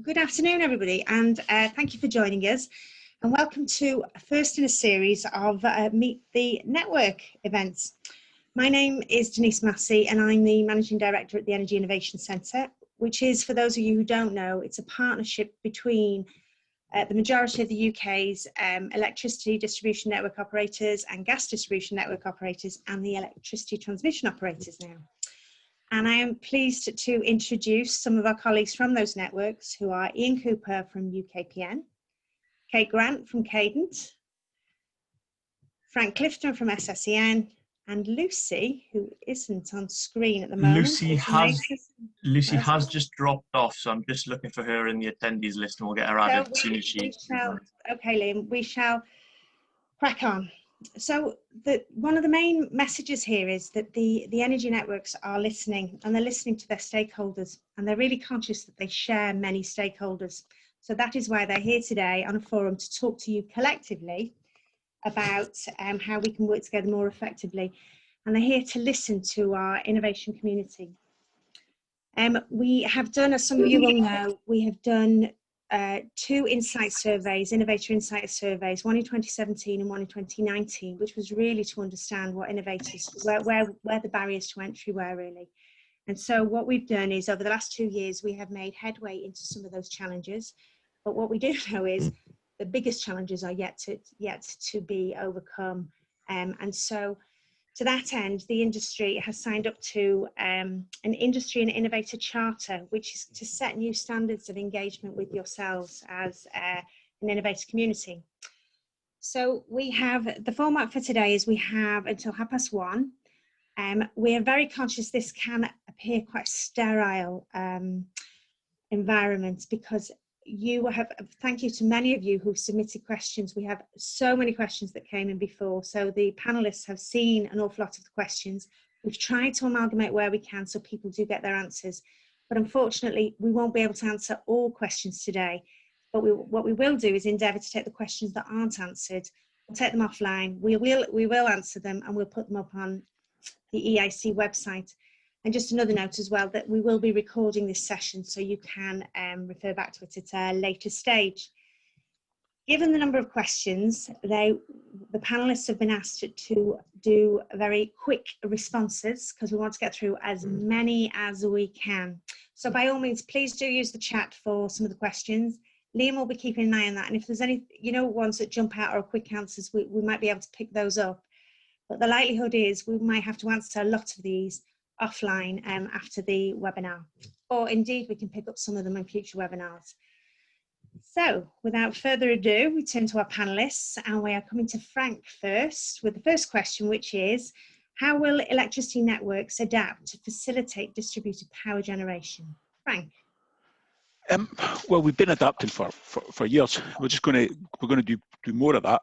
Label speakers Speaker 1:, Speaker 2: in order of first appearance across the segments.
Speaker 1: Good afternoon, everybody, and thank you for joining us. And welcome to first in a series of Meet the Network events. My name is Denise Massey, and I'm the Managing Director at the Energy Innovation Centre, which is, for those of you who don't know, it's a partnership between the majority of the UK's electricity distribution network operators and gas distribution network operators and the electricity transmission operators now. And I am pleased to introduce some of our colleagues from those networks, who are Ian Cooper from UKPN, Kate Grant from Cadent, Frank Clifton from SSEN, and Lucy, who isn't on screen at the moment.
Speaker 2: Lucy has just dropped off, so I'm just looking for her in the attendees list, and we'll get her added as soon as she...
Speaker 1: Okay, Liam, we shall crack on. So one of the main messages here is that the energy networks are listening, and they're listening to their stakeholders, and they're really conscious that they share many stakeholders. So that is why they're here today on a forum to talk to you collectively about how we can work together more effectively. And they're here to listen to our innovation community. We have done, as some of you will know, we have done two insight surveys, Innovator insight surveys, one in 2017 and one in 2019, which was really to understand what innovators, where the barriers to entry were really. And so what we've done is, over the last 2 years, we have made headway into some of those challenges. But what we do know is the biggest challenges are yet to be overcome. And so to that end, the industry has signed up to an industry and innovator charter, which is to set new standards of engagement with yourselves as an innovator community. So we have, the format for today is we have until 1:30. We are very conscious this can appear quite sterile environment, because thank you to many of you who submitted questions. We have so many questions that came in before, so the panelists have seen an awful lot of the questions. We've tried to amalgamate where we can so people do get their answers, but unfortunately we won't be able to answer all questions today. But what we will do is endeavour to take the questions that aren't answered. We'll take them offline, we will answer them, and we'll put them up on the EIC website. And just another note as well, that we will be recording this session, so you can refer back to it at a later stage. Given the number of questions, the panelists have been asked to do very quick responses, because we want to get through as many as we can. So by all means, please do use the chat for some of the questions. Liam will be keeping an eye on that, and if there's any, ones that jump out or quick answers, we might be able to pick those up. But the likelihood is we might have to answer a lot of these offline after the webinar, or indeed we can pick up some of them in future webinars. So without further ado, we turn to our panelists, and we are coming to Frank first with the first question, which is, how will electricity networks adapt to facilitate distributed power generation? Frank.
Speaker 3: Well, we've been adapting for years. We're going to do more of that.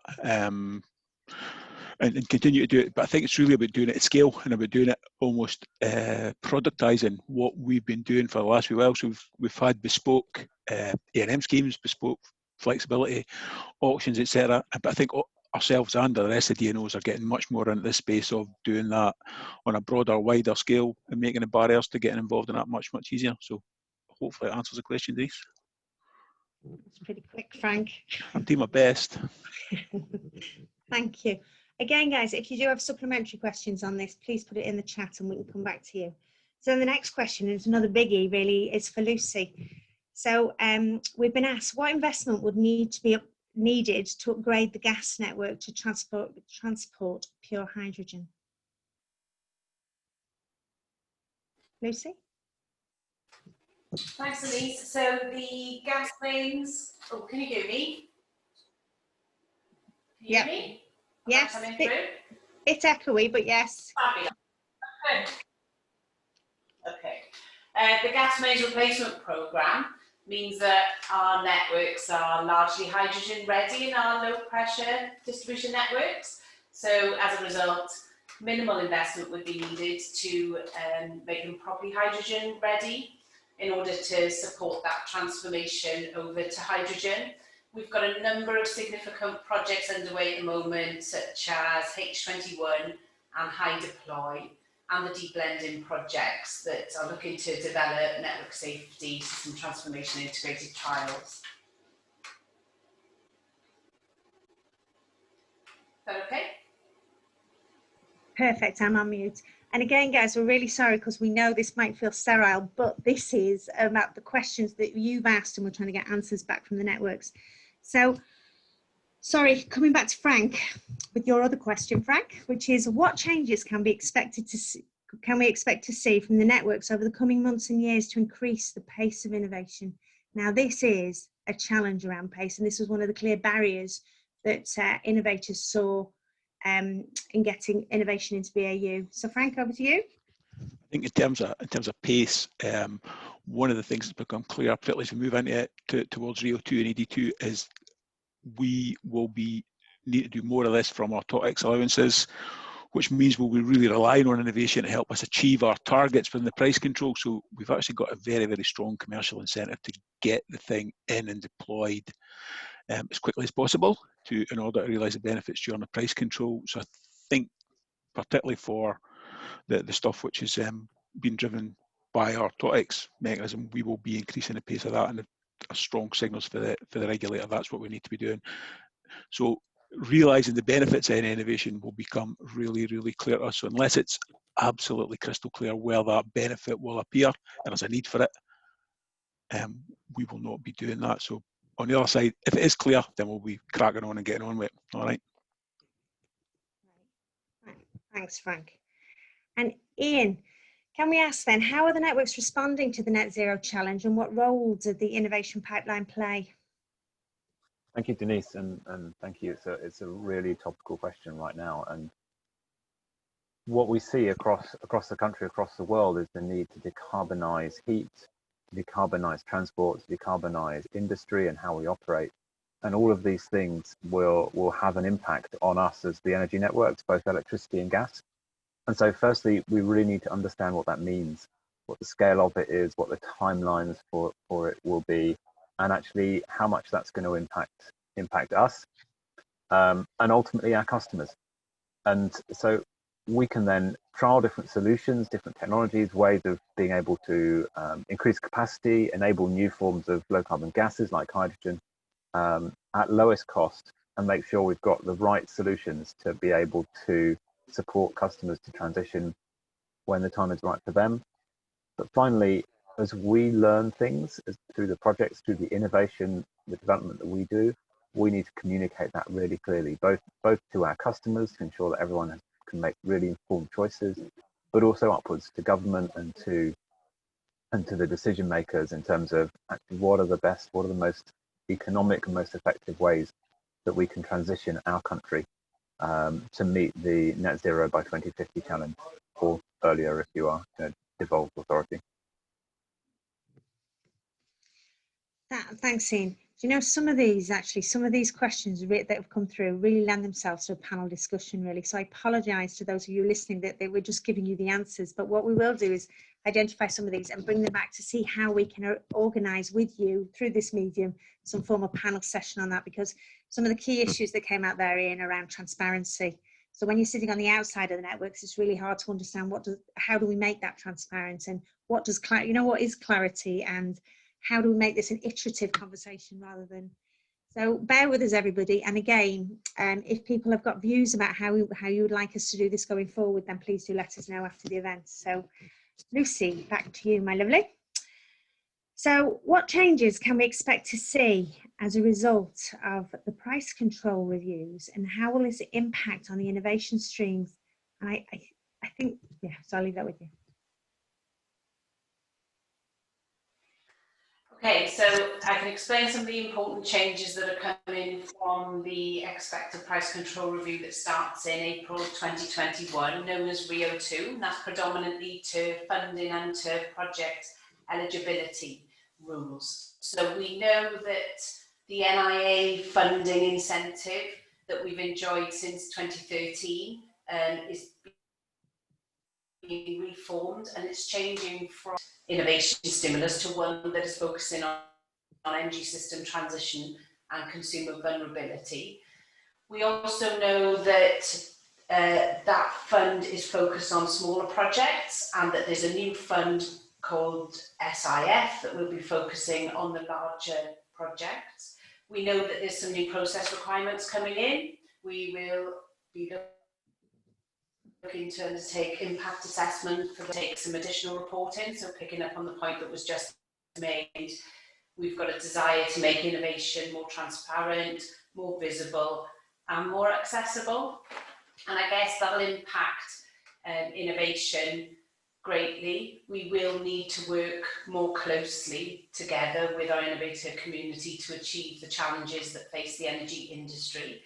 Speaker 3: And continue to do it, but I think it's really about doing it at scale, and about doing it almost productising what we've been doing for the last few while. So we've had bespoke A&M schemes, bespoke flexibility auctions, etc. But I think ourselves and the rest of the DNOs are getting much more into this space of doing that on a broader, wider scale, and making the barriers to getting involved in that much easier. So hopefully it answers the question, Denise.
Speaker 1: It's pretty quick, Frank.
Speaker 3: I'm doing my best.
Speaker 1: Thank you. Again, guys, if you do have supplementary questions on this, please put it in the chat and we can come back to you. So the next question is another biggie, really, is for Lucy. So we've been asked, what investment would need to upgrade the gas network to transport pure hydrogen? Lucy?
Speaker 4: Thanks, Denise. So the gas mains, can you hear me? Can you hear me?
Speaker 1: Yes, it's echoey, but yes.
Speaker 4: Okay. The gas mains replacement programme means that our networks are largely hydrogen ready in our low pressure distribution networks. So as a result, minimal investment would be needed to make them properly hydrogen ready in order to support that transformation over to hydrogen. We've got a number of significant projects underway at the moment, such as H21 and High Deploy, and the deep blending projects that are looking to develop network safety, system transformation, integrated trials. Is that okay?
Speaker 1: Perfect, I'm on mute. And again, guys, we're really sorry because we know this might feel sterile, but this is about the questions that you've asked and we're trying to get answers back from the networks. So, sorry, coming back to Frank with your other question, Frank, which is what changes can we expect to see from the networks over the coming months and years to increase the pace of innovation? Now, this is a challenge around pace, and this was one of the clear barriers that innovators saw in getting innovation into BAU. So, Frank, over to you.
Speaker 3: I think in terms of pace, one of the things that's become clear, particularly as we move into it towards Rio 2 and ED2, is we will need to do more of this from our TOTEX allowances, which means we'll be really relying on innovation to help us achieve our targets within the price control. So we've actually got a very, very strong commercial incentive to get the thing in and deployed as quickly as possible in order to realise the benefits during the price control. So I think particularly for the stuff which is being driven by our TOTEX mechanism, we will be increasing the pace of that, and a strong signals for the regulator. That's what we need to be doing. So realising the benefits in innovation will become really, really clear to us. So unless it's absolutely crystal clear where that benefit will appear and there's a need for it, we will not be doing that. So on the other side, if it is clear, then we'll be cracking on and getting on with it. All right.
Speaker 1: Thanks, Frank. And Ian, can we ask then, how are the networks responding to the Net Zero Challenge, and what role did the innovation pipeline play?
Speaker 5: Thank you, Denise, and thank you. It's a really topical question right now, and what we see across the country, across the world, is the need to decarbonise heat, to decarbonise transport, to decarbonise industry and how we operate, and all of these things will have an impact on us as the energy networks, both electricity and gas. And so firstly, we really need to understand what that means, what the scale of it is, what the timelines for it will be, and actually how much that's going to impact us and ultimately our customers. And so we can then trial different solutions, different technologies, ways of being able to increase capacity, enable new forms of low carbon gases like hydrogen at lowest cost, and make sure we've got the right solutions to be able to support customers to transition when the time is right for them. But finally, as we learn things through the projects, through the innovation, the development that we do, we need to communicate that really clearly, both to our customers to ensure that everyone can make really informed choices, but also upwards to government and to the decision makers in terms of actually what are the most economic and most effective ways that we can transition our country to meet the net zero by 2050 challenge, or earlier if you are devolved authority.
Speaker 1: Thanks, Ian. Do you know, some of these questions that have come through really lend themselves to a panel discussion, really. So I apologise to those of you listening that we're just giving you the answers, but what we will do is identify some of these and bring them back to see how we can organise with you through this medium some form of panel session on that, because some of the key issues that came out there, Ian, around transparency. So when you're sitting on the outside of the networks, it's really hard to understand how do we make that transparent, and what is clarity, and how do we make this an iterative conversation rather than. So bear with us, everybody. And again, if people have got views about how you would like us to do this going forward, then please do let us know after the event. So Lucy, back to you, my lovely. So what changes can we expect to see as a result of the price control reviews, and how will this impact on the innovation streams? And I think, yeah, so I'll leave that with you.
Speaker 4: Okay, so I can explain some of the important changes that are coming from the expected price control review that starts in April 2021, known as Rio 2, and that's predominantly to funding and to project eligibility rules. So we know that the NIA funding incentive that we've enjoyed since 2013 is being reformed, and it's changing from innovation stimulus to one that is focusing on energy system transition and consumer vulnerability. We also know that that fund is focused on smaller projects, and that there's a new fund called SIF that will be focusing on the larger projects. We know that there's some new process requirements coming in. We will be looking to undertake impact assessment, for take some additional reporting. So picking up on the point that was just made, we've got a desire to make innovation more transparent, more visible and more accessible. And I guess that'll impact innovation greatly. We will need to work more closely together with our innovator community to achieve the challenges that face the energy industry.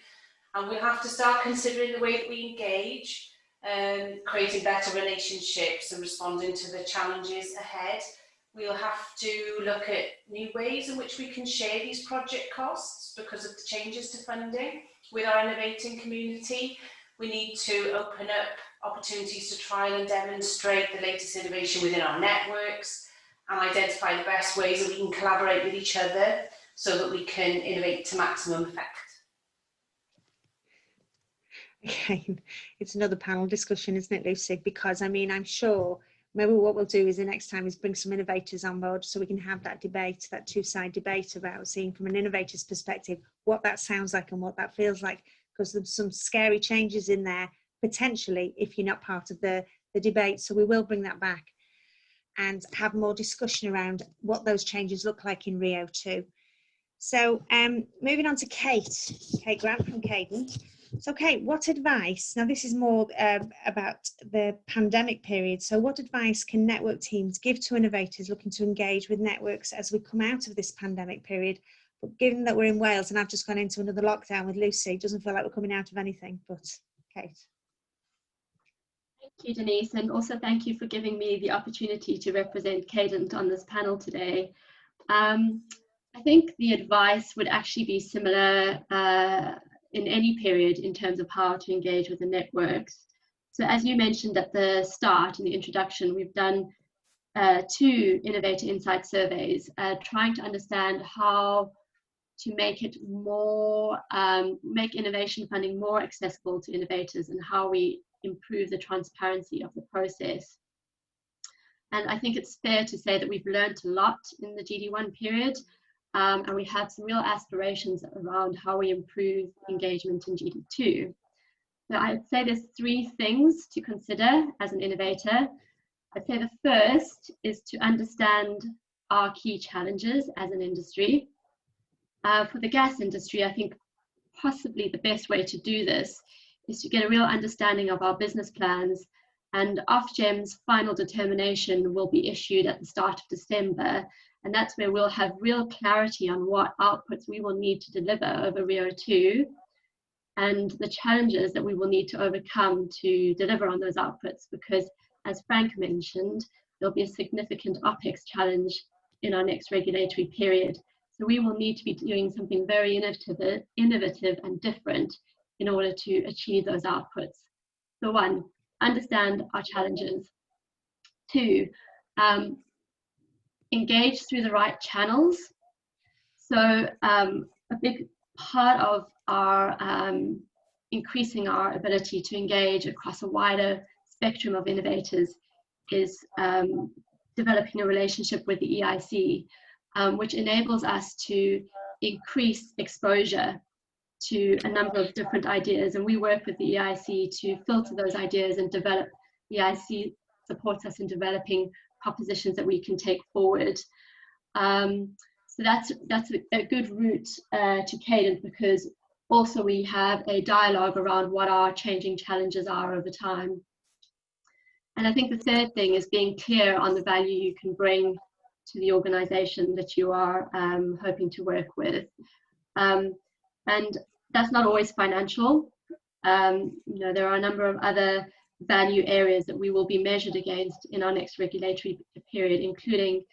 Speaker 4: And we'll have to start considering the way that we engage, creating better relationships and responding to the challenges ahead. We'll have to look at new ways in which we can share these project costs because of the changes to funding with our innovating community. We need to open up opportunities to trial and demonstrate the latest innovation within our networks and identify the best ways that we can collaborate with each other so that we can innovate to maximum effect.
Speaker 1: Again, it's another panel discussion, isn't it, Lucy? Because I mean, I'm sure maybe what we'll do is the next time is bring some innovators on board so we can have that debate, that two-side debate about seeing from an innovator's perspective what that sounds like and what that feels like, because there's some scary changes in there potentially if you're not part of the debate. So we will bring that back and have more discussion around what those changes look like in Rio too. So moving on to Kate Grant from Cadent. So Kate, what advice, now this is more about the pandemic period, so what advice can network teams give to innovators looking to engage with networks as we come out of this pandemic period? But given that we're in Wales and I've just gone into another lockdown with Lucy, it doesn't feel like we're coming out of anything, but Kate.
Speaker 6: Thank you, Denise, and also thank you for giving me the opportunity to represent Cadent on this panel today. I think the advice would actually be similar in any period in terms of how to engage with the networks. So as you mentioned at the start in the introduction, we've done 2 Innovator Insight surveys, trying to understand how to make it more, make innovation funding more accessible to innovators and how we improve the transparency of the process. And I think it's fair to say that we've learned a lot in the GD1 period, and we have some real aspirations around how we improve engagement in GD2. So I'd say there's 3 things to consider as an innovator. I'd say the first is to understand our key challenges as an industry. For the gas industry, I think possibly the best way to do this is to get a real understanding of our business plans, and Ofgem's final determination will be issued at the start of December, and that's where we'll have real clarity on what outputs we will need to deliver over RIIO2 and the challenges that we will need to overcome to deliver on those outputs, because as Frank mentioned, there'll be a significant OPEX challenge in our next regulatory period. So we will need to be doing something very innovative and different in order to achieve those outputs. So 1, understand our challenges. 2, engage through the right channels. So a big part of our increasing our ability to engage across a wider spectrum of innovators is developing a relationship with the EIC, which enables us to increase exposure to a number of different ideas, and we work with the EIC to filter those ideas and develop. The EIC supports us in developing propositions that we can take forward. So that's a good route to Cadent, because also we have a dialogue around what our changing challenges are over time. And I think the third thing is being clear on the value you can bring to the organisation that you are hoping to work with. And that's not always financial. You know, there are a number of other value areas that we will be measured against in our next regulatory period, including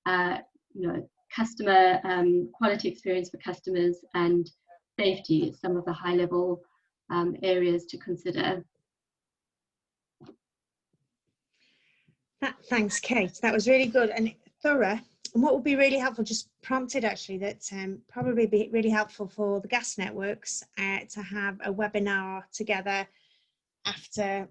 Speaker 6: you know, customer quality experience for customers and safety, some of the high level areas to consider.
Speaker 1: Thanks, Kate. That was really good and thorough. And what would be really helpful, just prompted actually, that probably be really helpful for the gas networks to have a webinar together after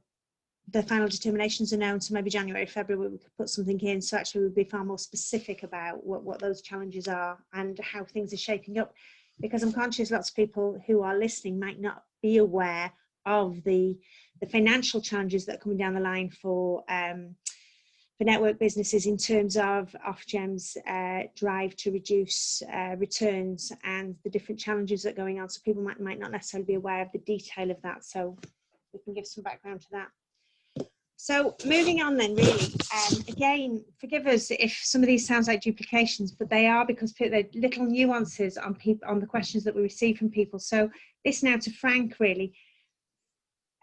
Speaker 1: the final determinations are known, so maybe January, February, we could put something in, so actually we'd be far more specific about what those challenges are and how things are shaping up, because I'm conscious lots of people who are listening might not be aware of the financial challenges that are coming down the line for network businesses in terms of Ofgem's drive to reduce returns and the different challenges that are going on. So people might not necessarily be aware of the detail of that. So we can give some background to that. So moving on then, really, again, forgive us if some of these sounds like duplications, but they are because they're little nuances on the questions that we receive from people. So this now to Frank, really.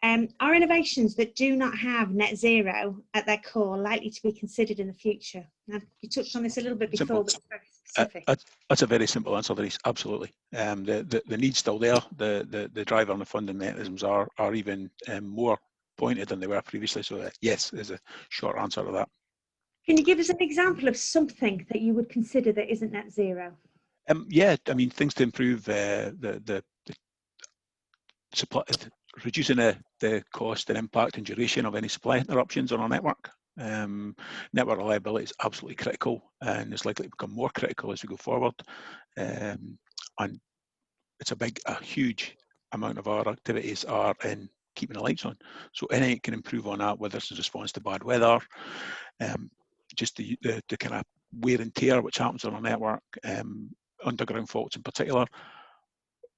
Speaker 1: Are innovations that do not have net zero at their core likely to be considered in the future? Now, you touched on this a little bit before, but it's very specific.
Speaker 3: That's a very simple answer, Denise. Absolutely. The need's still there. The driver and the funding mechanisms are even more pointed than they were previously. So yes, is a short answer to that.
Speaker 1: Can you give us an example of something that you would consider that isn't net zero?
Speaker 3: Yeah, I mean, things to improve the supply, reducing the cost and impact and duration of any supply interruptions on our network. Network reliability is absolutely critical, and it's likely to become more critical as we go forward. And it's a huge amount of our activities are in keeping the lights on. So anything can improve on that, whether it's in response to bad weather, just the kind of wear and tear which happens on our network, underground faults in particular.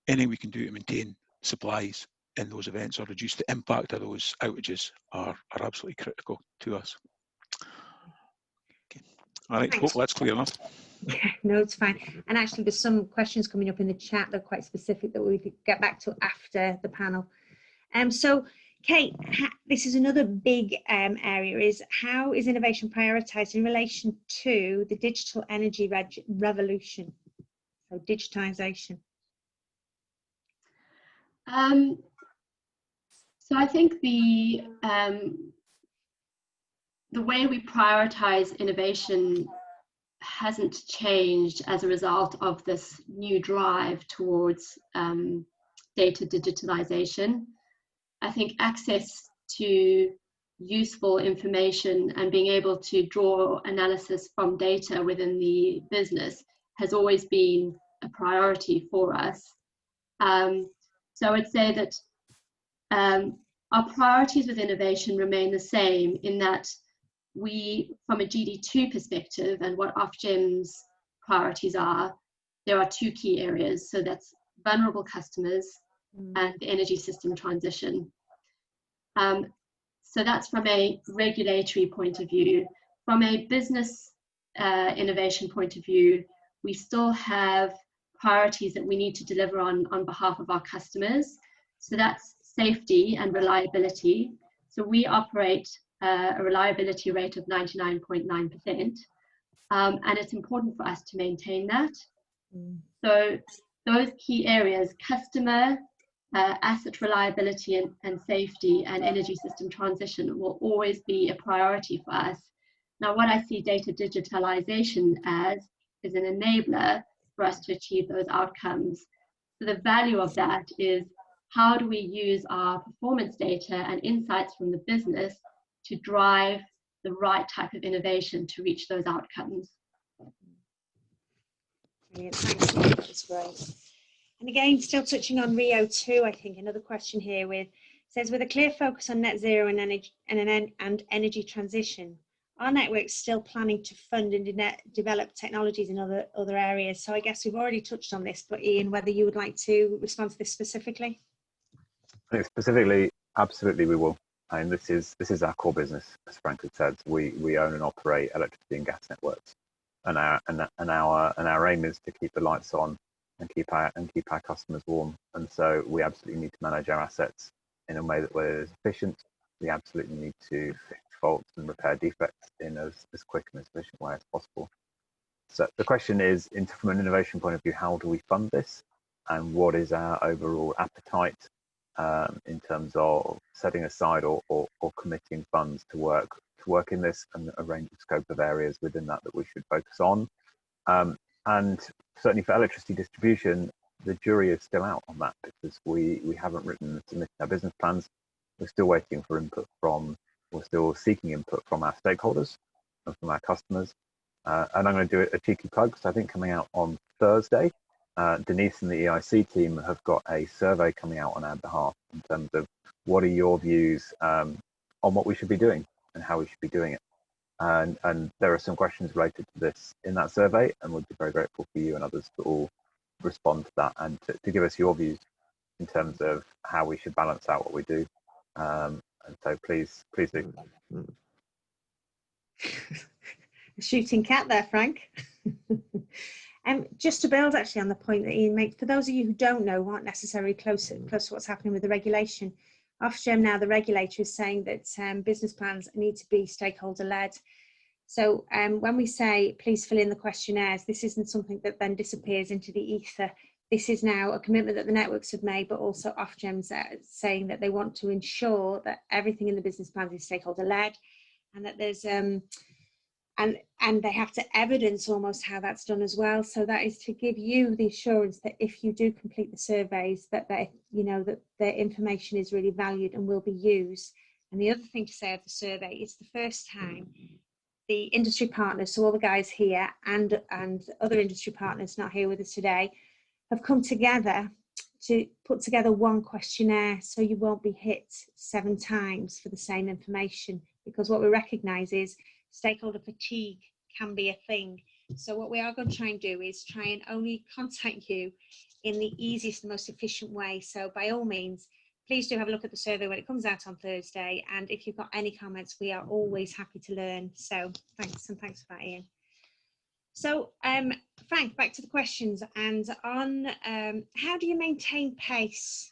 Speaker 3: Anything we can do to maintain supplies in those events or reduce the impact of those outages are absolutely critical to us. Okay. All right,
Speaker 1: Thanks.
Speaker 3: hope that's clear enough.
Speaker 1: Yeah, no, it's fine. And actually there's some questions coming up in the chat that are quite specific that we could get back to after the panel. So Kate, this is another big area, is how is innovation prioritised in relation to the digital energy revolution, so digitisation?
Speaker 6: So I think the way we prioritise innovation hasn't changed as a result of this new drive towards data digitalisation. I think access to useful information and being able to draw analysis from data within the business has always been a priority for us. So I'd say that our priorities with innovation remain the same, in that we, from a GD2 perspective and what Ofgem's priorities are, there are two key areas. So that's vulnerable customers and the energy system transition. So that's from a regulatory point of view. From a business innovation point of view, we still have priorities that we need to deliver on behalf of our customers. So that's safety and reliability. So we operate a reliability rate of 99.9%, and it's important for us to maintain that. So those key areas, customer, asset reliability and safety, and energy system transition, will always be a priority for us. Now, what I see data digitalization as is an enabler for us to achieve those outcomes. So the value of that is, how do we use our performance data and insights from the business to drive the right type of innovation to reach those outcomes?
Speaker 1: Brilliant, thanks, Mark. That's great. And again, still touching on RIIO2, I think another question here says, with a clear focus on net zero and energy transition, are networks still planning to fund and develop technologies in other areas? So I guess we've already touched on this, but Ian, whether you would like to respond to this specifically?
Speaker 5: I think specifically, absolutely we will. And this is our core business, as Frank had said. We own and operate electricity and gas networks, and our aim is to keep the lights on and keep our customers warm. And so we absolutely need to manage our assets in a way that is efficient. We absolutely need to fix faults and repair defects in as quick and as efficient way as possible. So the question is, from an innovation point of view, how do we fund this, and what is our overall appetite in terms of setting aside or committing funds to work in this, and a range of scope of areas within that we should focus on. And certainly for electricity distribution, the jury is still out on that, because we haven't submitted our business plans. We're still waiting for input from, we're still seeking input from our stakeholders and from our customers. And I'm going to do a cheeky plug. So I think coming out on Thursday, Denise and the EIC team have got a survey coming out on our behalf in terms of what are your views on what we should be doing and how we should be doing it. And there are some questions related to this in that survey, and we'd be very grateful for you and others to all respond to that and to give us your views in terms of how we should balance out what we do. And so please do.
Speaker 1: A shooting cat there, Frank. Just to build actually on the point that Ian made, for those of you who don't know, aren't necessarily close to what's happening with the regulation, Ofgem now, the regulator, is saying that business plans need to be stakeholder led. So when we say please fill in the questionnaires, this isn't something that then disappears into the ether. This is now a commitment that the networks have made, but also Ofgem's saying that they want to ensure that everything in the business plans is stakeholder led, and that there's and they have to evidence almost how that's done as well. So that is to give you the assurance that if you do complete the surveys, that that their information is really valued and will be used. And the other thing to say of the survey, it's the first time the industry partners, so all the guys here and other industry partners not here with us today, have come together to put together one questionnaire, so you won't be hit 7 times for the same information, because what we recognise is stakeholder fatigue can be a thing. So what we are going to try and do is try and only contact you in the easiest and most efficient way. So by all means, please do have a look at the survey when it comes out on Thursday, and if you've got any comments, we are always happy to learn. So thanks, and thanks for that, Ian. So Frank, back to the questions, and on how do you maintain pace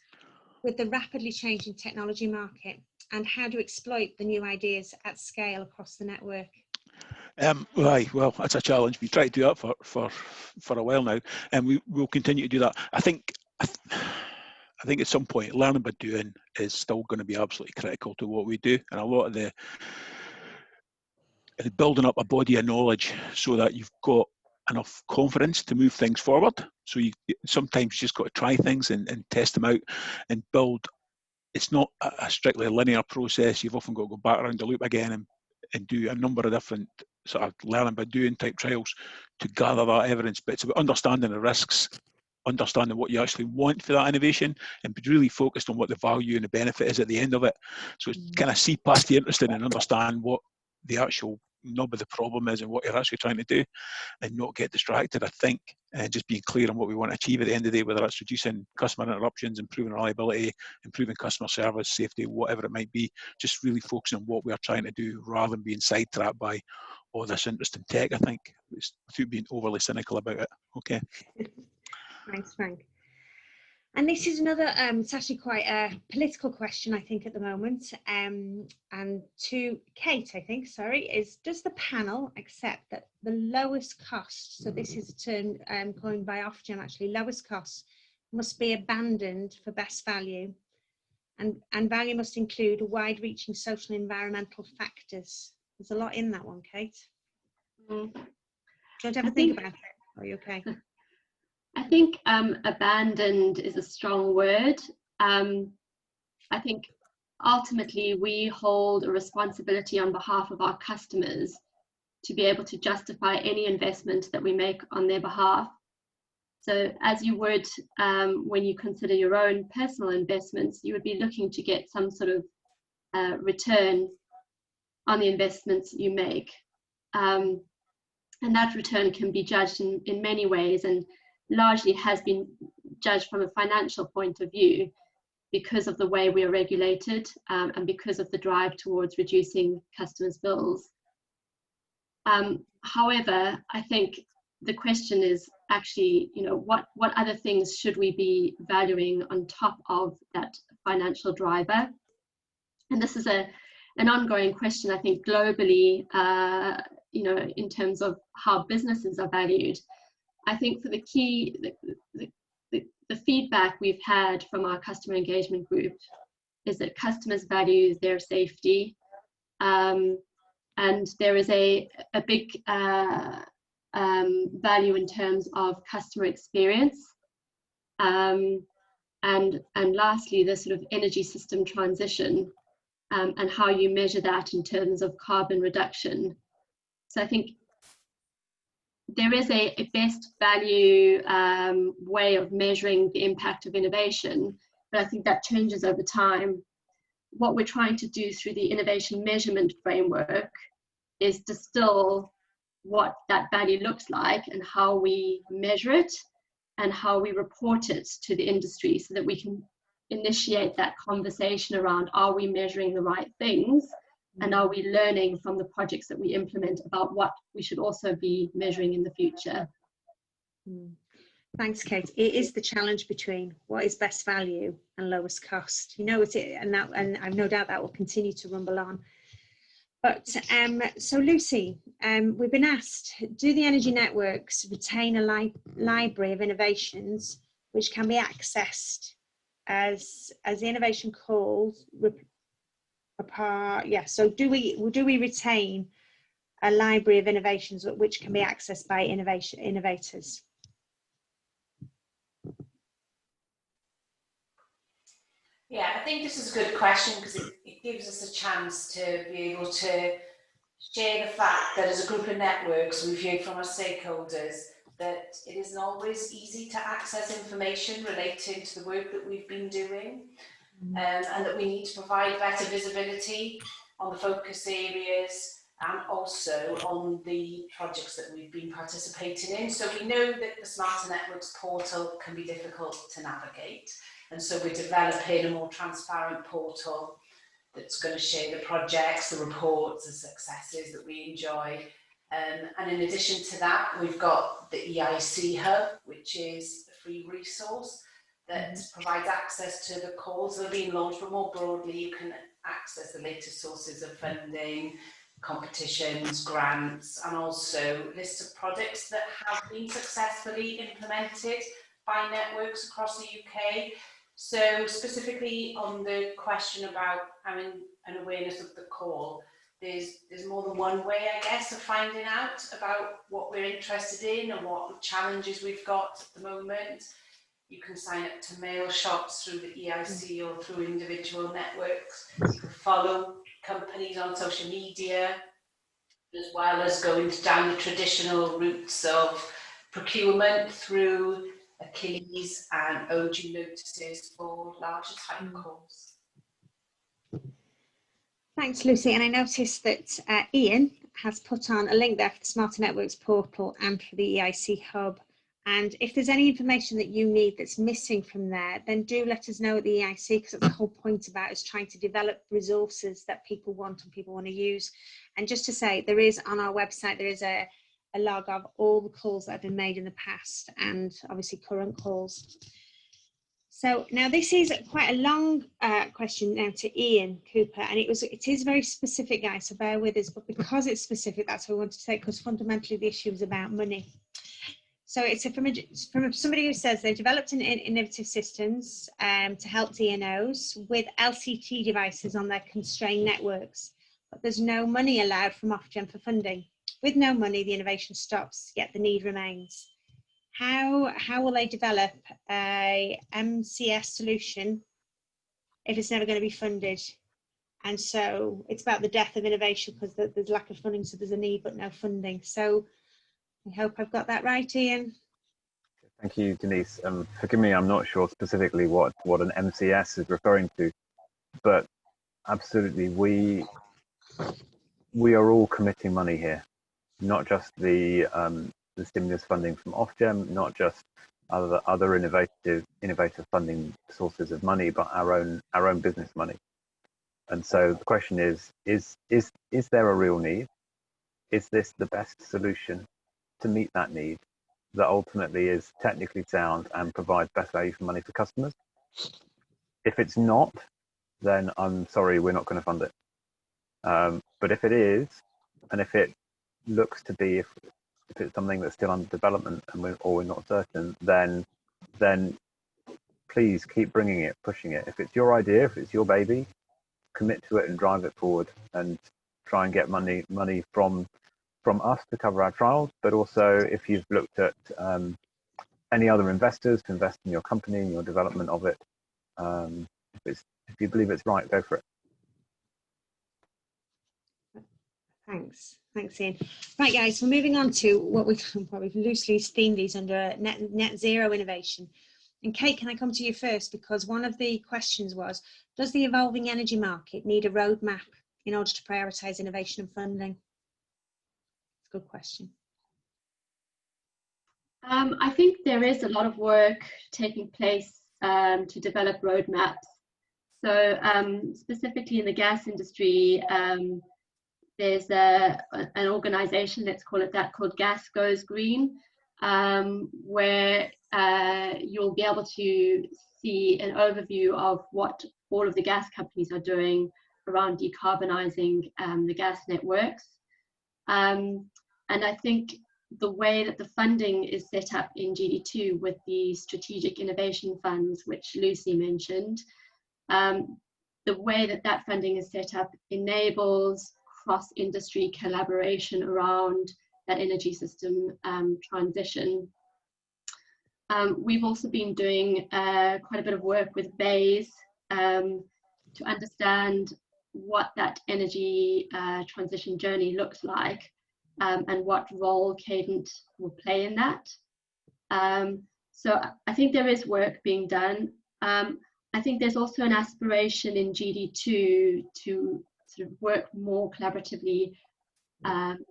Speaker 1: with the rapidly changing technology market, and how do you exploit the new ideas at scale across the network?
Speaker 3: Right, well, that's a challenge. We try to do that for a while now, and we will continue to do that. I think at some point, learning by doing is still going to be absolutely critical to what we do, and a lot of the building up a body of knowledge so that you've got enough confidence to move things forward. So you sometimes just got to try things and test them out and build. It's not a strictly linear process. You've often got to go back around the loop again and do a number of different sort of learning by doing type trials to gather that evidence. But it's about understanding the risks, understanding what you actually want for that innovation, and be really focused on what the value and the benefit is at the end of it. So kind of see past the interesting and understand what the actual nub of the problem is and what you're actually trying to do, and not get distracted, I think, and just being clear on what we want to achieve at the end of the day, whether that's reducing customer interruptions, improving reliability, improving customer service, safety, whatever it might be. Just really focusing on what we are trying to do rather than being sidetracked by all this interesting tech, I think, without being overly cynical about it. Okay.
Speaker 1: Thanks, Frank. And this is another, it's actually quite a political question, I think, at the moment. And to Kate, I think, sorry, is does the panel accept that the lowest cost, so this is a term coined by Ofgem actually, lowest cost must be abandoned for best value, and value must include wide-reaching social and environmental factors? There's a lot in that one, Kate. Do you want to have a think about it? Are you okay?
Speaker 6: I think abandoned is a strong word. I think ultimately we hold a responsibility on behalf of our customers to be able to justify any investment that we make on their behalf. So as you would when you consider your own personal investments, you would be looking to get some sort of return on the investments you make. And that return can be judged in many ways, and largely has been judged from a financial point of view because of the way we are regulated and because of the drive towards reducing customers' bills. However, I think the question is actually, what other things should we be valuing on top of that financial driver? And this is an ongoing question, I think, globally, in terms of how businesses are valued. I think for the key, the feedback we've had from our customer engagement group is that customers value their safety, and there is a big value in terms of customer experience. And lastly, the sort of energy system transition, and how you measure that in terms of carbon reduction. So I think there is a best value way of measuring the impact of innovation, but I think that changes over time. What we're trying to do through the innovation measurement framework is distill what that value looks like and how we measure it and how we report it to the industry, so that we can initiate that conversation around, are we measuring the right things, and are we learning from the projects that we implement about what we should also be measuring in the future.
Speaker 1: Thanks, Kate. It is the challenge between what is best value and lowest cost. You know, and I've no doubt that will continue to rumble on. But so Lucy, we've been asked, do the energy networks retain a library of innovations which can be accessed as the innovation calls apart? Yeah, so do we retain a library of innovations which can be accessed by innovators?
Speaker 4: Yeah, I think this is a good question, because it gives us a chance to be able to share the fact that as a group of networks, we've heard from our stakeholders that it isn't always easy to access information relating to the work that we've been doing, and that we need to provide better visibility on the focus areas and also on the projects that we've been participating in. So we know that the Smarter Networks portal can be difficult to navigate. And so we're developing a more transparent portal that's going to share the projects, the reports, the successes that we enjoy. And in addition to that, we've got the Eic Hub, which is a free resource that provides access to the calls that are being launched, but more broadly, you can access the latest sources of funding, competitions, grants, and also lists of products that have been successfully implemented by networks across the UK. So specifically on the question about having an awareness of the call, there's more than one way, I guess, of finding out about what we're interested in and what challenges we've got at the moment. You can sign up to mail shots through the EIC or through individual networks. You can follow companies on social media, as well as going down the traditional routes of procurement through Achilles and OG notices for larger type calls.
Speaker 1: Thanks, Lucy. And I noticed that Ian has put on a link there for the Smarter Networks portal and for the Eic Hub. And if there's any information that you need that's missing from there, then do let us know at the EIC, because that's the whole point about is trying to develop resources that people want and people want to use. And just to say, there is on our website, there is a log of all the calls that have been made in the past and obviously current calls. So now this is quite a long question now to Ian Cooper, and it is very specific, guys, so bear with us, but because it's specific, that's what we want to say, because fundamentally the issue is about money. So it's from somebody who says they've developed innovative systems to help DNOs with LCT devices on their constrained networks, but there's no money allowed from Ofgem for funding. With no money, the innovation stops, yet the need remains. How will they develop a MCS solution if it's never going to be funded? And so it's about the death of innovation, because there's lack of funding, so there's a need but no funding. So I hope I've got that right, Ian.
Speaker 5: Thank you, Denise. Forgive me, I'm not sure specifically what an MCS is referring to, but absolutely, we are all committing money here, not just the stimulus funding from Ofgem, not just other innovative funding sources of money, but our own business money. And so the question is there a real need? Is this the best solution to meet that need that ultimately is technically sound and provides best value for money for customers? If it's not, then I'm sorry, we're not going to fund it. But if it is, and if it looks to be, if it's something that's still under development and we're not certain, then please keep bringing it, pushing it. If it's your idea, if it's your baby, commit to it and drive it forward, and try and get money from us to cover our trials. But also, if you've looked at any other investors to invest in your company and your development of it. If you believe it's right, go for it.
Speaker 1: Thanks, Ian. Right, guys, we're moving on to what we've loosely themed these under net zero innovation. And Kate, can I come to you first? Because one of the questions was, does the evolving energy market need a roadmap in order to prioritise innovation and funding? It's a good question.
Speaker 6: I think there is a lot of work taking place to develop roadmaps. So specifically in the gas industry, there's an organisation, let's call it that, called Gas Goes Green, where you'll be able to see an overview of what all of the gas companies are doing around decarbonising the gas networks. And I think the way that the funding is set up in GD2 with the strategic innovation funds, which Lucy mentioned, the way that that funding is set up enables cross-industry collaboration around that energy system transition. We've also been doing quite a bit of work with BEIS to understand what that energy transition journey looks like and what role Cadent will play in that. So I think there is work being done. I think there's also an aspiration in GD2 to sort of work more collaboratively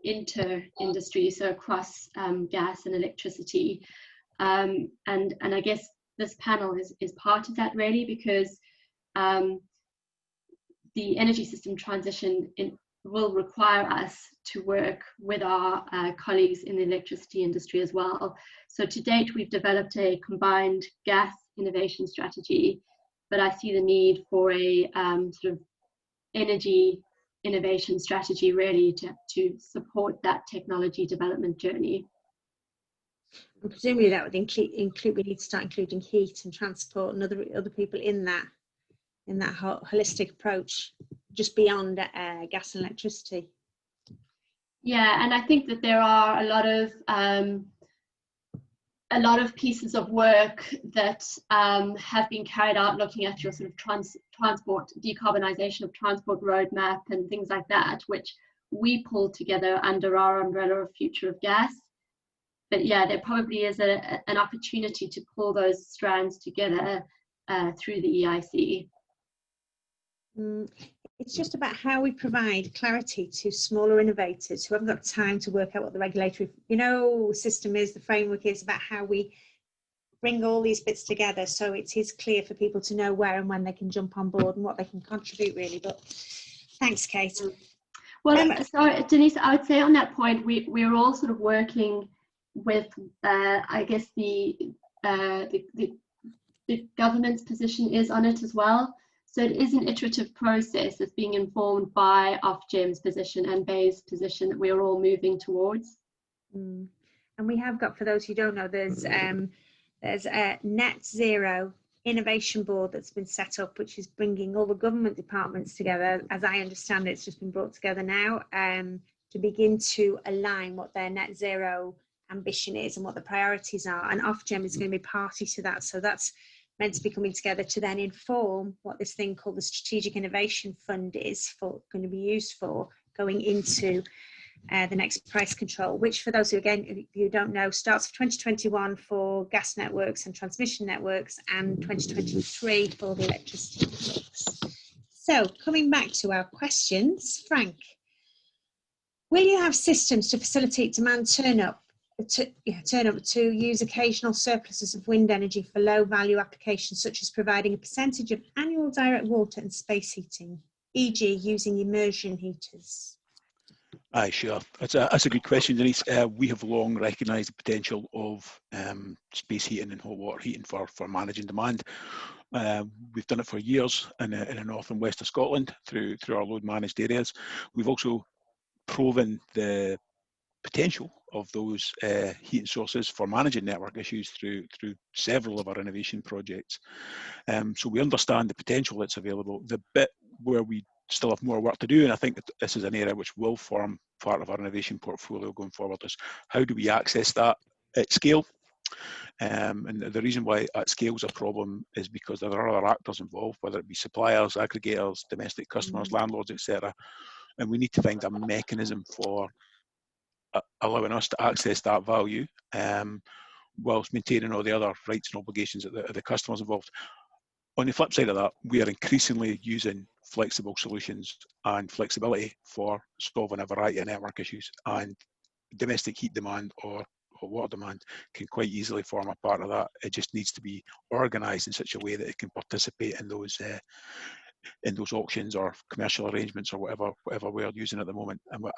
Speaker 6: inter-industry, so across gas and electricity. And I guess this panel is part of that, really, because the energy system transition will require us to work with our colleagues in the electricity industry as well. So to date, we've developed a combined gas innovation strategy, but I see the need for a sort of energy innovation strategy, really, to support that technology development journey.
Speaker 1: And presumably that would include, we need to start including heat and transport and other people in that holistic approach, just beyond gas and electricity.
Speaker 6: Yeah, and I think that there are a lot of pieces of work that have been carried out looking at your sort of transport, decarbonisation of transport roadmap and things like that, which we pulled together under our umbrella of Future of Gas. But yeah, there probably is an opportunity to pull those strands together through the EIC.
Speaker 1: It's just about how we provide clarity to smaller innovators who haven't got time to work out what the regulatory, system is, the framework is, about how we bring all these bits together so it is clear for people to know where and when they can jump on board and what they can contribute, really. But thanks, Kate.
Speaker 6: Well, so Denise, I would say on that point, we're all sort of working with, I guess the government's position is on it as well. So it is an iterative process that's being informed by Ofgem's position and BEIS' position that we are all moving towards.
Speaker 1: And we have got, for those who don't know, there's a net zero innovation board that's been set up, which is bringing all the government departments together. As I understand it, it's just been brought together now to begin to align what their net zero ambition is and what the priorities are. And Ofgem is going to be party to that. So that's meant to be coming together to then inform what this thing called the Strategic Innovation Fund is going to be used for going into the next price control, which, for those who, again, if you don't know, starts for 2021 for gas networks and transmission networks and 2023 for the electricity networks. So coming back to our questions, Frank, will you have systems to facilitate demand turn up to use occasional surpluses of wind energy for low value applications, such as providing a percentage of annual direct water and space heating, e.g. using immersion heaters?
Speaker 3: Aye, sure. That's a good question, Denise. We have long recognised the potential of space heating and hot water heating for managing demand. We've done it for years in the north and west of Scotland through our load managed areas. We've also proven the potential of those heating sources for managing network issues through several of our innovation projects. So we understand the potential that's available. The bit where we still have more work to do, and I think that this is an area which will form part of our innovation portfolio going forward, is how do we access that at scale? And the reason why at scale is a problem is because there are other actors involved, whether it be suppliers, aggregators, domestic customers, landlords, etc. And we need to find a mechanism for allowing us to access that value, whilst maintaining all the other rights and obligations of the customers involved. On the flip side of that, we are increasingly using flexible solutions and flexibility for solving a variety of network issues, and domestic heat demand or water demand can quite easily form a part of that. It just needs to be organised in such a way that it can participate in those auctions or commercial arrangements or whatever we're using at the moment. And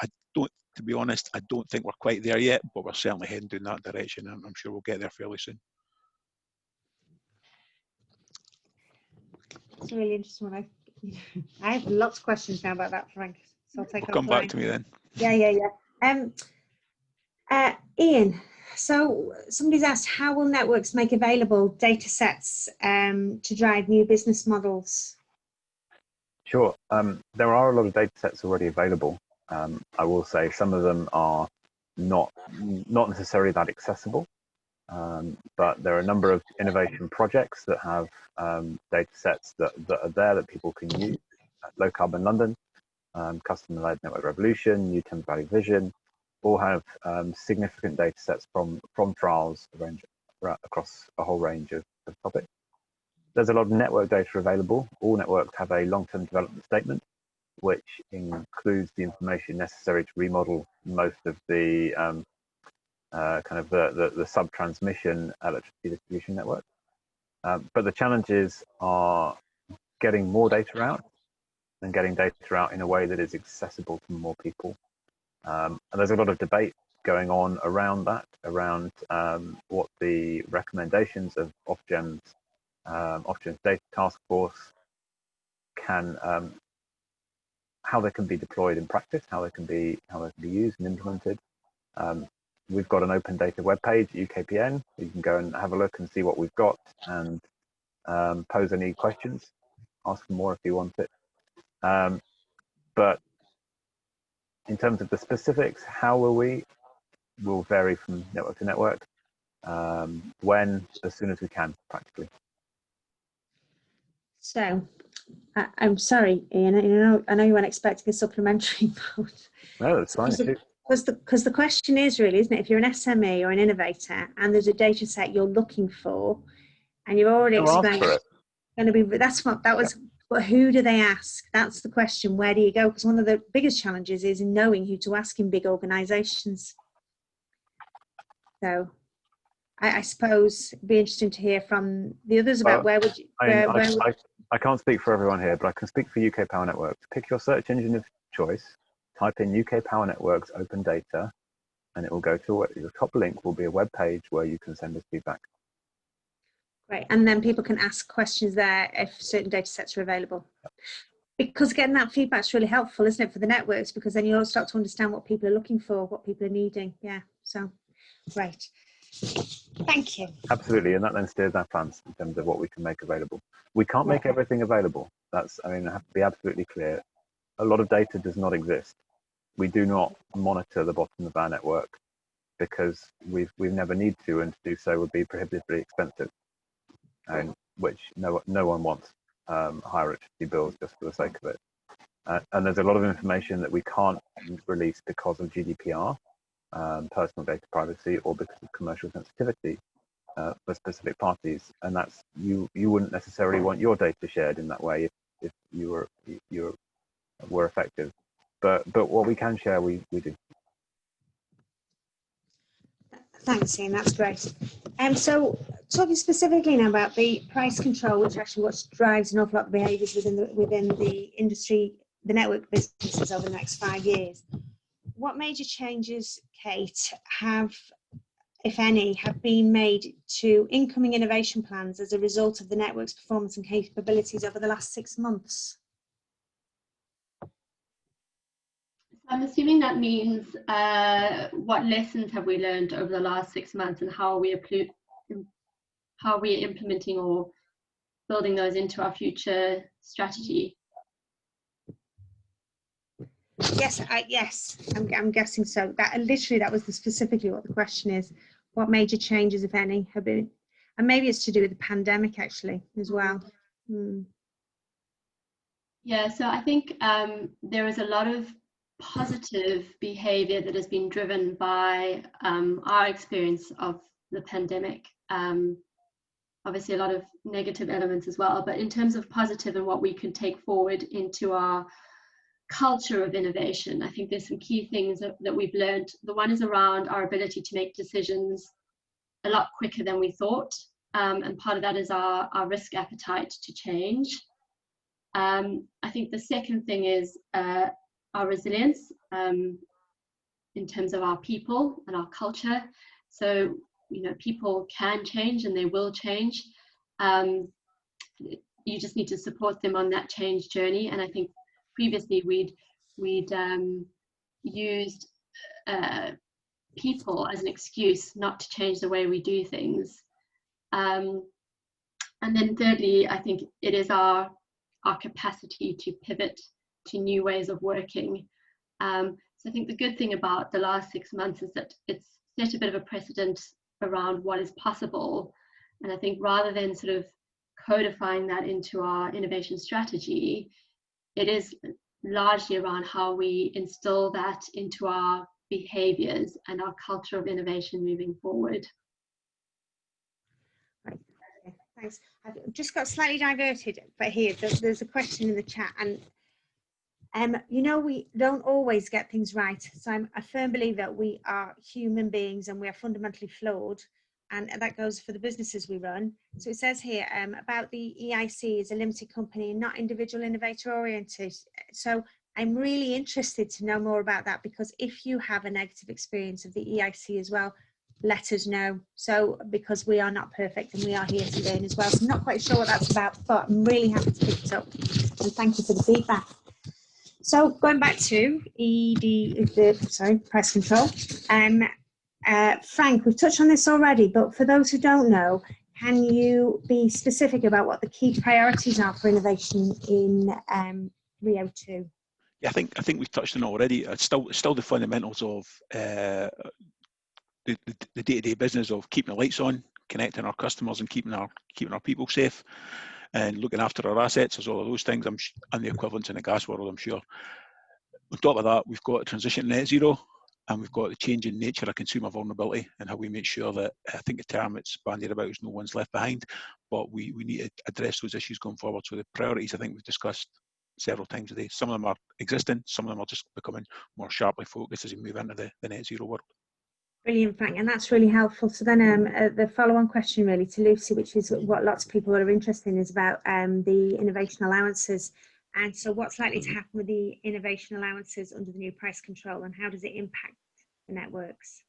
Speaker 3: to be honest, I don't think we're quite there yet, but we're certainly heading in that direction, and I'm sure we'll get there fairly soon.
Speaker 1: It's a really interesting one. I have lots of questions now about that, Frank. So I'll take.
Speaker 3: Come back to me then.
Speaker 1: Yeah. Ian, so somebody's asked, how will networks make available data sets to drive new business models?
Speaker 5: Sure. There are a lot of data sets already available. I will say some of them are not necessarily that accessible. But there are a number of innovation projects that have data sets that are there that people can use. Low Carbon London, Customer-Led Network Revolution, New Thames Valley Vision, all have significant data sets from trials across a whole range of topics. There's a lot of network data available. All networks have a long-term development statement, which includes the information necessary to remodel most of the the sub-transmission electricity distribution network. But the challenges are getting more data out and getting data out in a way that is accessible to more people. And there's a lot of debate going on around that, around what the recommendations of Ofgem's Data Task Force can, how they can be deployed in practice, how they can be used and implemented. We've got an open data webpage, UKPN. You can go and have a look and see what we've got and pose any questions, ask for more if you want it. But in terms of the specifics, how will vary from network to network. As soon as we can, practically.
Speaker 1: So, I'm sorry, Ian, I know you weren't expecting a supplementary vote.
Speaker 5: No, that's fine.
Speaker 1: Because the question is really, isn't it, if you're an SME or an innovator and there's a data set you're looking for, and you've already explained it's going to be, but who do they ask? That's the question. Where do you go? Because one of the biggest challenges is knowing who to ask in big organisations. So I suppose it'd be interesting to hear from the others about where would you...
Speaker 5: I can't speak for everyone here, but I can speak for UK Power Networks. Pick your search engine of choice, type in UK Power Networks open data, and it will go to the top link will be a web page where you can send us feedback.
Speaker 1: Right, and then people can ask questions there if certain data sets are available. Because getting that feedback is really helpful, isn't it, for the networks? Because then you'll start to understand what people are looking for, what people are needing. Yeah, so, right. Thank you.
Speaker 5: Absolutely, and that then steers our plans in terms of what we can make available. We can't make everything available. I have to be absolutely clear. A lot of data does not exist. We do not monitor the bottom of our network because we've never need to, and to do so would be prohibitively expensive, and which no one wants higher electricity bills just for the sake of it. And there's a lot of information that we can't release because of GDPR, personal data privacy, or because of commercial sensitivity for specific parties. And that's you wouldn't necessarily want your data shared in that way if you were effective. But what we can share, we do.
Speaker 1: Thanks, Ian. That's great. So, talking specifically now about the price control, which actually what drives an awful lot of behaviours within the industry, the network businesses over the next 5 years. What major changes, Kate, have, if any, have been made to incoming innovation plans as a result of the network's performance and capabilities over the last 6 months?
Speaker 6: I'm assuming that means what lessons have we learned over the last 6 months, and how are we implementing or building those into our future strategy?
Speaker 1: Yes, I'm guessing so. That was specifically what the question is. What major changes, if any, have been, and maybe it's to do with the pandemic actually as well.
Speaker 6: Yeah, so I think there is a lot of positive behavior that has been driven by our experience of the pandemic. Obviously a lot of negative elements as well, but in terms of positive and what we can take forward into our culture of innovation, I think there's some key things that we've learned. The one is around our ability to make decisions a lot quicker than we thought, and part of that is our risk appetite to change. I think the second thing is our resilience in terms of our people and our culture. So, you know, people can change and they will change. You just need to support them on that change journey. And I think previously we'd used people as an excuse not to change the way we do things. And then thirdly, I think it is our capacity to pivot to new ways of working. So I think the good thing about the last 6 months is that it's set a bit of a precedent around what is possible. And I think rather than sort of codifying that into our innovation strategy, it is largely around how we instill that into our behaviors and our culture of innovation moving forward.
Speaker 1: Right. Okay. Thanks. I've just got slightly diverted, but here there's a question in the chat, and you know, we don't always get things right. So I'm a firm believer that we are human beings and we are fundamentally flawed, and that goes for the businesses we run. So it says here about the EIC is a limited company and not individual innovator oriented. So I'm really interested to know more about that, because if you have a negative experience of the EIC as well, let us know. So, because we are not perfect and we are here to learn as well. So I'm not quite sure what that's about, but I'm really happy to pick it up. And thank you for the feedback. So going back to price control. Frank, we've touched on this already, but for those who don't know, can you be specific about what the key priorities are for innovation in Rio 2?
Speaker 3: Yeah, I think we've touched on it already. It's still the fundamentals of the day-to-day business of keeping the lights on, connecting our customers, and keeping our people safe, and looking after our assets. There's all of those things, and the equivalents in the gas world, I'm sure. On top of that, we've got a transition to net zero, and we've got the change in nature of consumer vulnerability, and how we make sure that, I think the term it's bandied about is no one's left behind, but we need to address those issues going forward. So the priorities, I think we've discussed several times today. Some of them are existing, some of them are just becoming more sharply focused as we move into the net zero world.
Speaker 1: Brilliant, Frank, and that's really helpful. So then the follow-on question really to Lucy, which is what lots of people are interested in, is about the innovation allowances. And so what's likely to happen with the innovation allowances under the new price control, and how does it impact the networks?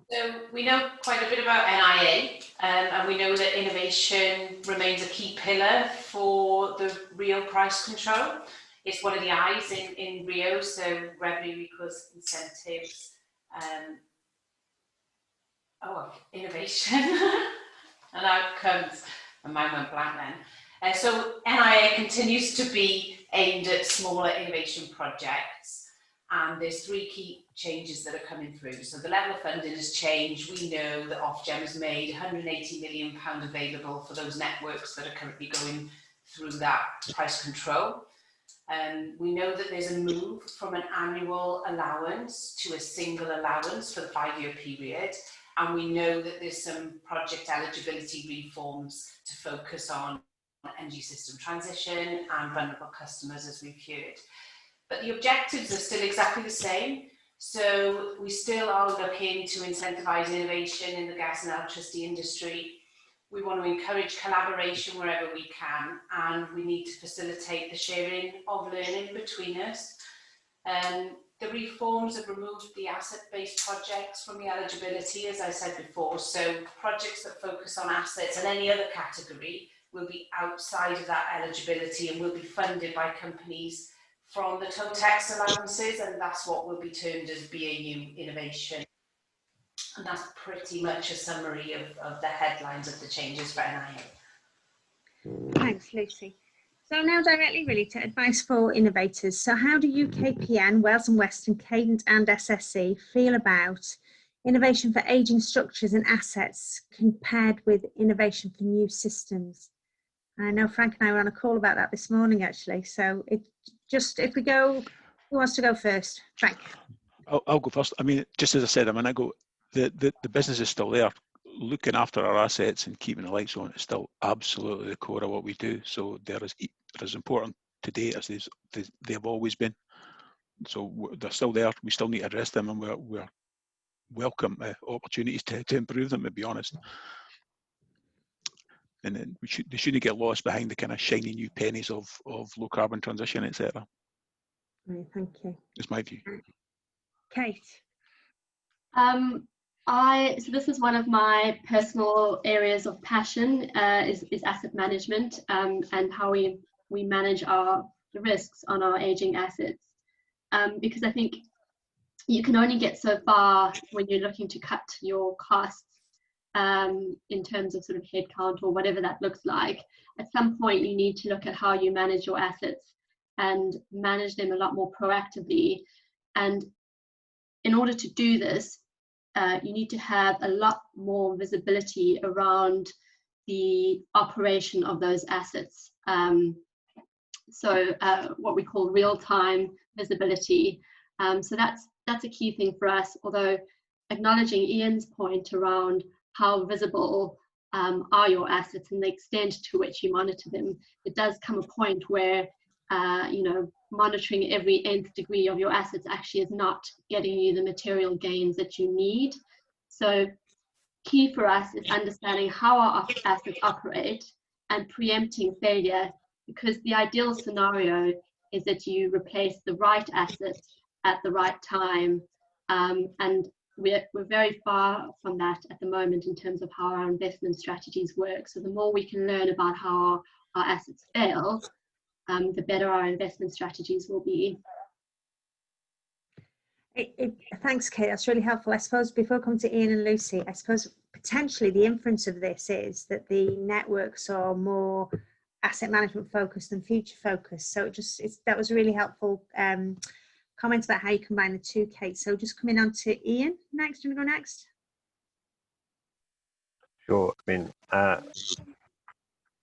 Speaker 4: So we know quite a bit about NIA, and we know that innovation remains a key pillar for the Rio price control. It's one of the I's in Rio, so revenue equals incentives, innovation and outcomes. And mine went blank then. So NIA continues to be aimed at smaller innovation projects, and there's 3 key changes that are coming through. So the level of funding has changed. We know that Ofgem has made £180 million available for those networks that are currently going through that price control. We know that there's a move from an annual allowance to a single allowance for the 5-year period. And we know that there's some project eligibility reforms to focus on energy system transition and vulnerable customers, as we've heard. But the objectives are still exactly the same. So we still are looking to incentivise innovation in the gas and electricity industry. We want to encourage collaboration wherever we can, and we need to facilitate the sharing of learning between us. The reforms have removed the asset-based projects from the eligibility, as I said before. So projects that focus on assets and any other category will be outside of that eligibility and will be funded by companies from the TOTEX allowances, and that's what will be termed as BAU innovation. And that's pretty much a summary of the headlines of the changes for NIA.
Speaker 1: Thanks, Lucy. So now directly really to advice for innovators. So how do UKPN, Wales and Western, Cadent and SSE feel about innovation for ageing structures and assets compared with innovation for new systems? I know Frank and I were on a call about that this morning, actually. So it just, if we go, who wants to go first? Frank.
Speaker 3: I'll go first. I mean, just as I said a minute ago, the business is still there. Looking after our assets and keeping the lights on is still absolutely the core of what we do. So they're as important today as they have always been. So they're still there. We still need to address them, and we're welcome opportunities to improve them, to be honest. And then they shouldn't get lost behind the kind of shiny new pennies of low carbon transition, etc.
Speaker 1: Right, thank you.
Speaker 3: It's my view.
Speaker 1: Kate.
Speaker 6: So this is one of my personal areas of passion, is asset management, and how we manage the risks on our aging assets. Because I think you can only get so far when you're looking to cut your costs in terms of sort of headcount or whatever that looks like. At some point, you need to look at how you manage your assets and manage them a lot more proactively. And in order to do this, you need to have a lot more visibility around the operation of those assets. So what we call real-time visibility. So that's a key thing for us, although acknowledging Ian's point around how visible are your assets and the extent to which you monitor them, it does come a point where monitoring every nth degree of your assets actually is not getting you the material gains that you need. So key for us is understanding how our assets operate and preempting failure, because the ideal scenario is that you replace the right asset at the right time. And we're very far from that at the moment in terms of how our investment strategies work. So the more we can learn about how our assets fail, the better our investment strategies will be.
Speaker 1: Thanks, Kate. That's really helpful. I suppose before I come to Ian and Lucy, I suppose potentially the inference of this is that the networks are more asset management focused than future focused. So that was a really helpful comment about how you combine the two, Kate. So just coming on to Ian next. Do you want to go next?
Speaker 5: Sure. I mean,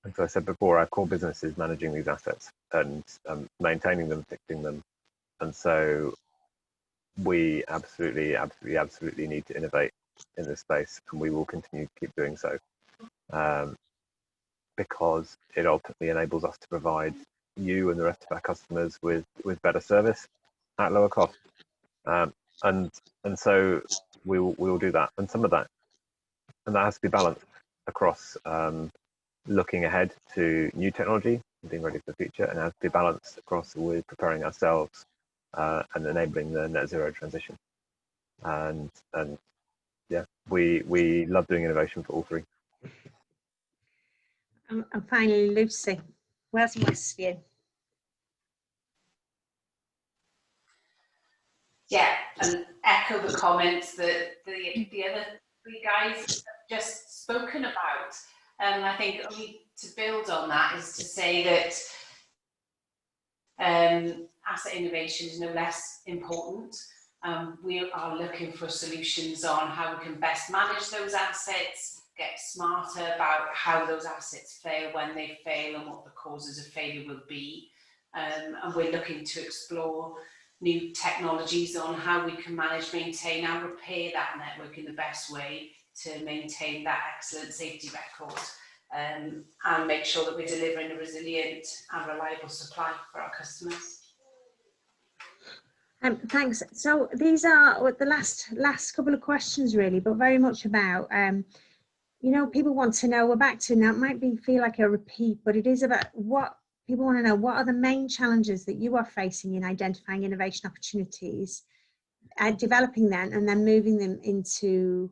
Speaker 5: as I said before, our core business is managing these assets and maintaining them, fixing them. And so we absolutely need to innovate in this space, and we will continue to keep doing so, because it ultimately enables us to provide you and the rest of our customers with better service at lower cost. And so we will do that, and some of that, and that has to be balanced across looking ahead to new technology and being ready for the future, and has to be balanced across with preparing ourselves and enabling the net zero transition. And yeah, we love doing innovation for all three.
Speaker 1: And finally, Lucy, Wales and Westview.
Speaker 4: Yeah, and echo the comments that the other three guys have just spoken about. I think only to build on that is to say that asset innovation is no less important. We are looking for solutions on how we can best manage those assets, get smarter about how those assets fail, when they fail, and what the causes of failure will be. And we're looking to explore new technologies on how we can manage, maintain and repair that network in the best way to maintain that excellent safety record, and make sure that we're delivering a resilient and reliable supply for our customers.
Speaker 1: Thanks. So these are the last couple of questions really, but very much about, people want to know, we're back to now, it might feel like a repeat, but it is about what people want to know. What are the main challenges that you are facing in identifying innovation opportunities, developing them, and then moving them into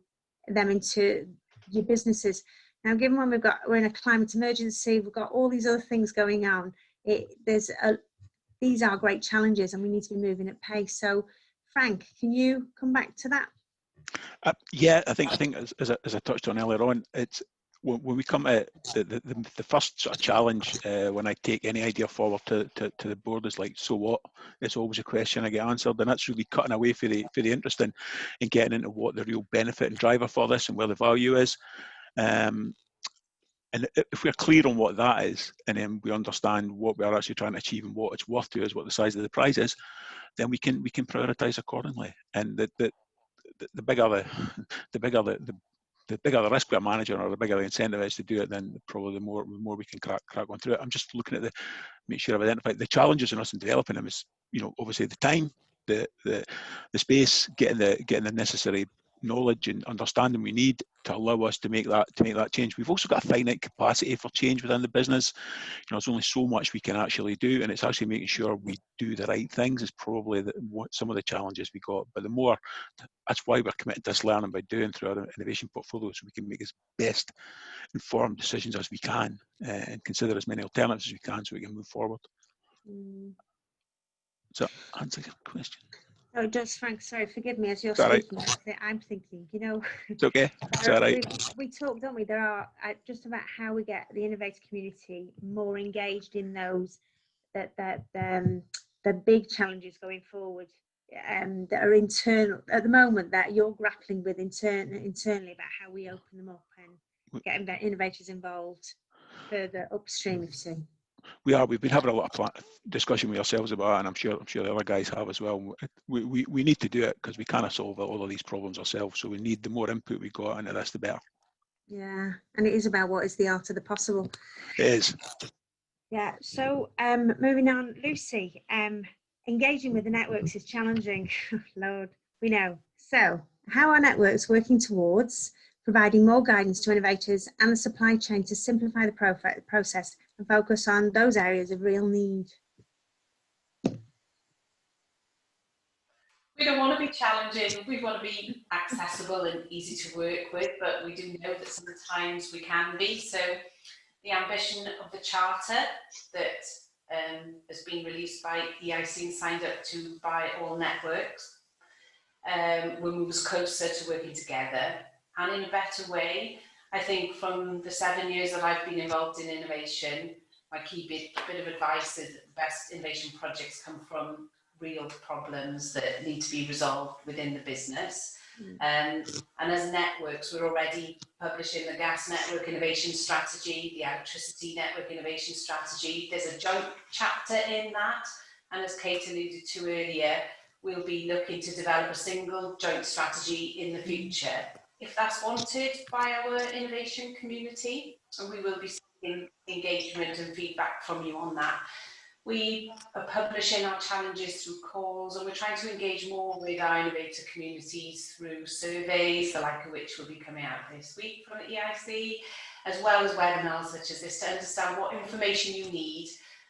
Speaker 1: your businesses? Now, given when we're in a climate emergency, we've got all these other things going on. These are great challenges, and we need to be moving at pace. So, Frank, can you come back to that?
Speaker 3: Yeah, I think as I touched on earlier on, when we come to the first sort of challenge when I take any idea forward to the board is like, so what? It's always a question I get answered, and that's really cutting away for the interest in getting into what the real benefit and driver for this and where the value is. And if we're clear on what that is, and then we understand what we're actually trying to achieve and what it's worth to us, what the size of the prize is, then we can prioritise accordingly. And the bigger the bigger the risk we're managing, or the bigger the incentive is to do it, then probably the more we can crack on through it. I'm just looking at make sure I've identified the challenges in us in developing them is, obviously the time, the space, getting the necessary knowledge and understanding we need to allow us to make that change. We've also got a finite capacity for change within the business. There's only so much we can actually do, and it's actually making sure we do the right things is probably some of the challenges we got. But that's why we're committed to this learning by doing through our innovation portfolio, so we can make as best informed decisions as we can and consider as many alternatives as we can so we can move forward. So answer your question.
Speaker 1: Oh, it does, Frank. Sorry, forgive me. As you're speaking, I'm thinking,
Speaker 3: It's okay. It's all right.
Speaker 1: We talked, don't we? There are just about how we get the innovator community more engaged in those the big challenges going forward that are internal at the moment, that you're grappling with internally about how we open them up and get innovators involved further upstream, if you see.
Speaker 3: We've been having a lot of discussion with ourselves about it, and I'm sure the other guys have as well. We need to do it because we can't solve all of these problems ourselves, so we need the more input we got into this, the better.
Speaker 1: Yeah, and it is about what is the art of the possible.
Speaker 3: It is.
Speaker 1: Yeah, so moving on, Lucy, engaging with the networks is challenging. Lord, we know. So how are networks working towards providing more guidance to innovators and the supply chain to simplify the process and focus on those areas of real need?
Speaker 4: We don't want to be challenging, we want to be accessible and easy to work with, but we do know that sometimes we can be. So the ambition of the charter that has been released by EIC and signed up to by all networks will move us closer to working together and in a better way. I think from the 7 years that I've been involved in innovation, my key bit of advice is that the best innovation projects come from real problems that need to be resolved within the business. And as networks, we're already publishing the Gas Network Innovation Strategy, the Electricity Network Innovation Strategy. There's a joint chapter in that, and as Kate alluded to earlier, we'll be looking to develop a single joint strategy in the future, if that's wanted by our innovation community, and we will be seeking engagement and feedback from you on that. We are publishing our challenges through calls, and we're trying to engage more with our innovator communities through surveys, the like of which will be coming out this week from the EIC, as well as webinars such as this to understand what information you need.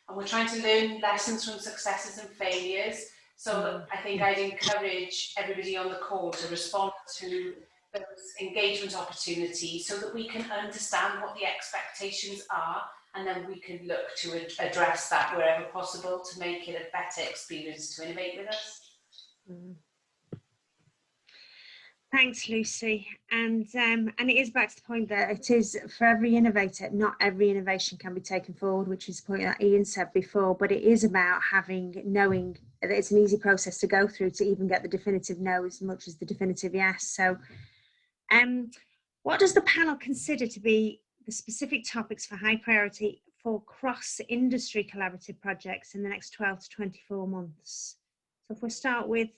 Speaker 4: And we're trying to learn lessons from successes and failures. So I think I'd encourage everybody on the call to respond to those engagement opportunities so that we can understand what the expectations are, and then we can look to address that wherever possible to make it a better experience to innovate with us.
Speaker 1: Thanks, Lucy. And it is back to the point that it is for every innovator, not every innovation can be taken forward, which is the point that Ian said before, but it is about knowing that it's an easy process to go through to even get the definitive no as much as the definitive yes. So what does the panel consider to be the specific topics for high priority for cross-industry collaborative projects in the next 12 to 24 months? So if we start with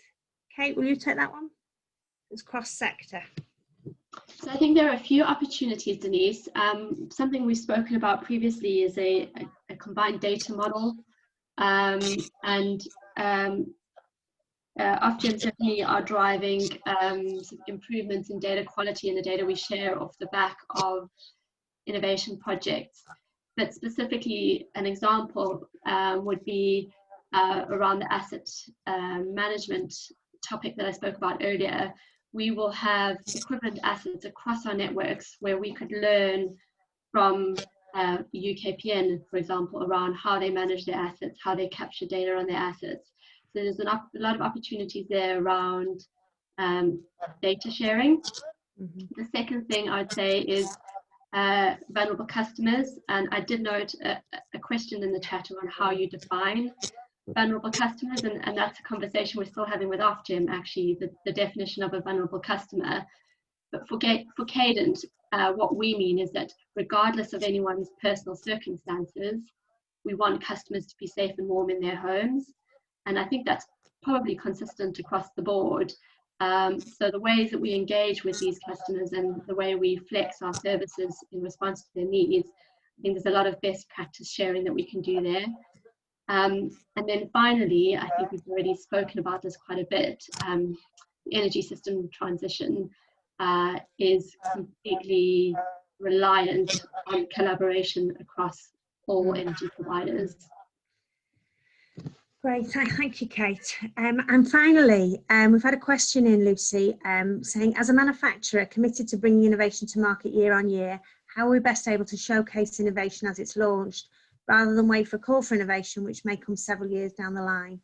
Speaker 1: Kate, will you take that one? It's cross-sector.
Speaker 6: So I think there are a few opportunities, Denise. Something we've spoken about previously is a combined data model, and often certainly are driving some improvements in data quality and the data we share off the back of innovation projects. But specifically, an example would be around the asset management topic that I spoke about earlier. We will have equivalent assets across our networks where we could learn from UKPN, for example, around how they manage their assets, how they capture data on their assets. So there's a lot of opportunities there around data sharing. The second thing I'd say is vulnerable customers, and I did note a question in the chat around how you define vulnerable customers, and that's a conversation we're still having with Ofgem, actually, the definition of a vulnerable customer. But for Cadent, what we mean is that regardless of anyone's personal circumstances, we want customers to be safe and warm in their homes. And I think that's probably consistent across the board. So the ways that we engage with these customers and the way we flex our services in response to their needs, I think there's a lot of best practice sharing that we can do there. And then finally, I think we've already spoken about this quite a bit, the energy system transition is completely reliant on collaboration across all energy providers.
Speaker 1: Great, thank you, Kate. And finally, we've had a question in, Lucy, saying, as a manufacturer committed to bringing innovation to market year on year, how are we best able to showcase innovation as it's launched, rather than wait for a call for innovation, which may come several years down the line?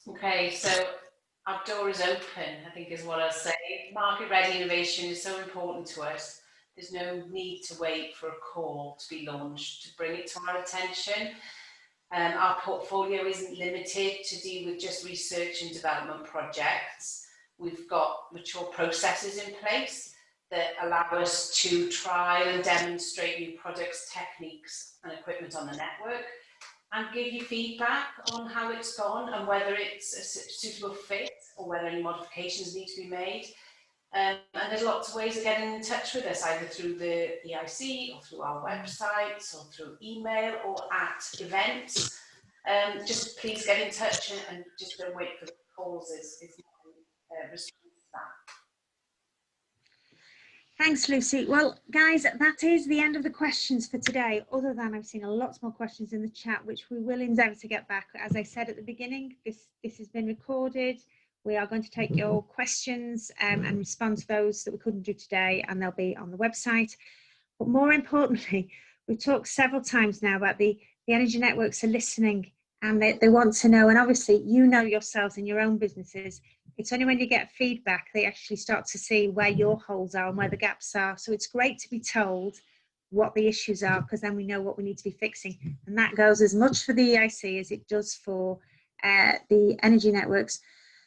Speaker 4: Okay, so our door is open, I think is what I'll say. Market-ready innovation is so important to us. There's no need to wait for a call to be launched to bring it to our attention. Our portfolio isn't limited to deal with just research and development projects. We've got mature processes in place that allow us to trial and demonstrate new products, techniques and equipment on the network, and give you feedback on how it's gone and whether it's a suitable fit or whether any modifications need to be made. And there's lots of ways of getting in touch with us, either through the EIC or through our websites or through email or at events. Just please get in touch and just don't wait for the calls is my response to that.
Speaker 1: Thanks, Lucy. Well, guys, that is the end of the questions for today, other than I've seen a lot more questions in the chat, which we will endeavour to get back. As I said at the beginning, this has been recorded. We are going to take your questions and respond to those that we couldn't do today, and they'll be on the website. But more importantly, we've talked several times now about the energy networks are listening, and they want to know, and obviously you know yourselves in your own businesses, it's only when you get feedback they actually start to see where your holes are and where the gaps are. So it's great to be told what the issues are, because then we know what we need to be fixing. And that goes as much for the EIC as it does for the energy networks.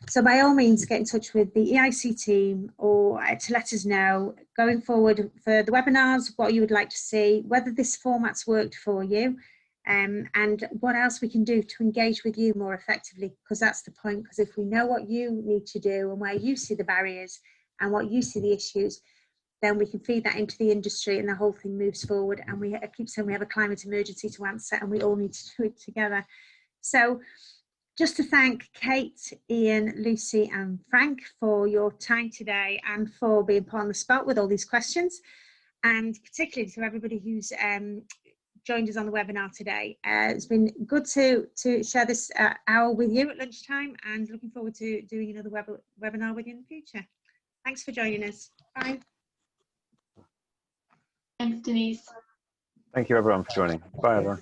Speaker 1: So by all means, get in touch with the EIC team or to let us know going forward for the webinars, what you would like to see, whether this format's worked for you, and what else we can do to engage with you more effectively, because that's the point. Because if we know what you need to do and where you see the barriers and what you see the issues, then we can feed that into the industry and the whole thing moves forward. And I keep saying we have a climate emergency to answer and we all need to do it together. So just to thank Kate, Ian, Lucy and Frank for your time today and for being put on the spot with all these questions, and particularly to everybody who's joined us on the webinar today. It's been good to share this hour with you at lunchtime, and looking forward to doing another webinar with you in the future. Thanks for joining us. Bye.
Speaker 6: Thanks, Denise.
Speaker 5: Thank you everyone for joining. Bye everyone.